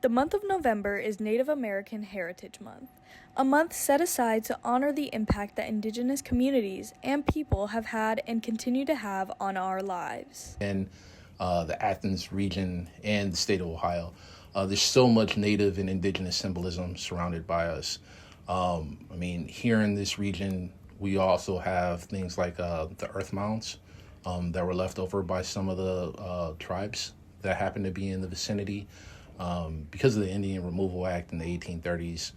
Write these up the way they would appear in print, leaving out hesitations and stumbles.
The month of November is Native American Heritage Month, a month set aside to honor the impact that Indigenous communities and people have had and continue to have on our lives. In the Athens region and the state of Ohio, there's so much Native and Indigenous symbolism surrounded by us. Here in this region, we also have things like the earth mounds that were left over by some of the tribes that happen to be in the vicinity. Because of the Indian Removal Act in the 1830s,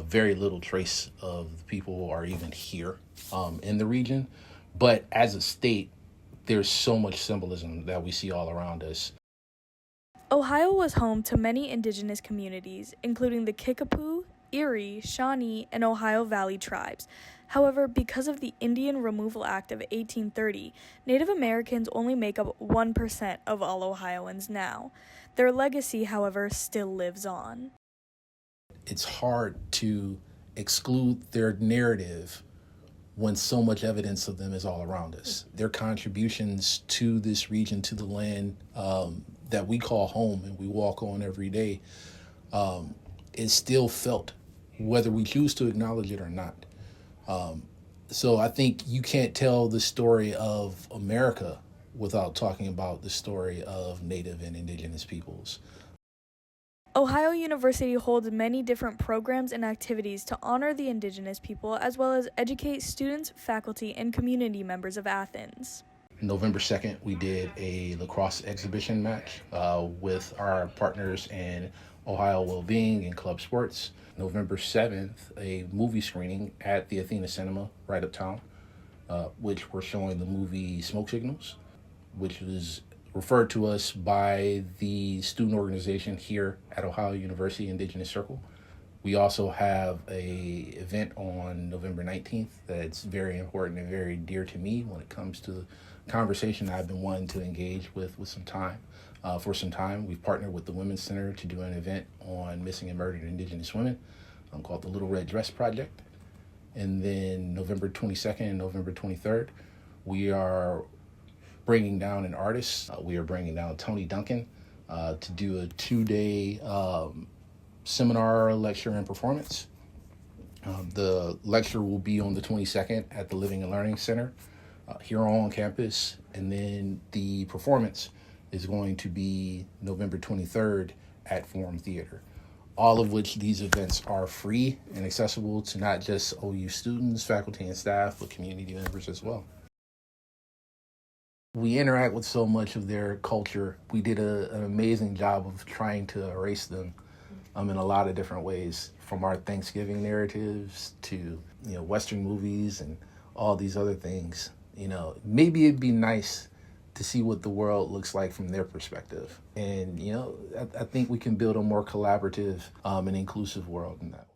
very little trace of the people are even here in the region. But as a state, there's so much symbolism that we see all around us. Ohio was home to many Indigenous communities, including the Kickapoo, Erie, Shawnee, and Ohio Valley tribes. However, because of the Indian Removal Act of 1830, Native Americans only make up 1% of all Ohioans now. Their legacy, however, still lives on. It's hard to exclude their narrative when so much evidence of them is all around us. Their contributions to this region, to the land that we call home and we walk on every day, is still felt, whether we choose to acknowledge it or not. So I think you can't tell the story of America without talking about the story of Native and Indigenous peoples. Ohio University holds many different programs and activities to honor the Indigenous people, as well as educate students, faculty, and community members of Athens. November 2nd, we did a lacrosse exhibition match with our partners in Ohio Wellbeing and Club Sports. November 7th, a movie screening at the Athena Cinema right uptown, which we're showing the movie Smoke Signals, which was referred to us by the student organization here at Ohio University Indigenous Circle. We also have a event on November 19th that's very important and very dear to me when it comes to the conversation I've been wanting to engage with some time. For some time, we've partnered with the Women's Center to do an event on missing and murdered Indigenous women called the Little Red Dress Project. And then November 22nd and November 23rd, we are bringing down an artist. We are bringing down Tony Duncan to do a 2-day seminar, lecture, and performance. The lecture will be on the 22nd at the Living and Learning Center here on campus, and then the performance is going to be November 23rd at Forum Theater. All of which these events are free and accessible to not just OU students, faculty, and staff, but community members as well. We interact with so much of their culture. We did an amazing job of trying to erase them in a lot of different ways, from our Thanksgiving narratives to Western movies and all these other things. Maybe it'd be nice to see what the world looks like from their perspective. And I think we can build a more collaborative and inclusive world in that way.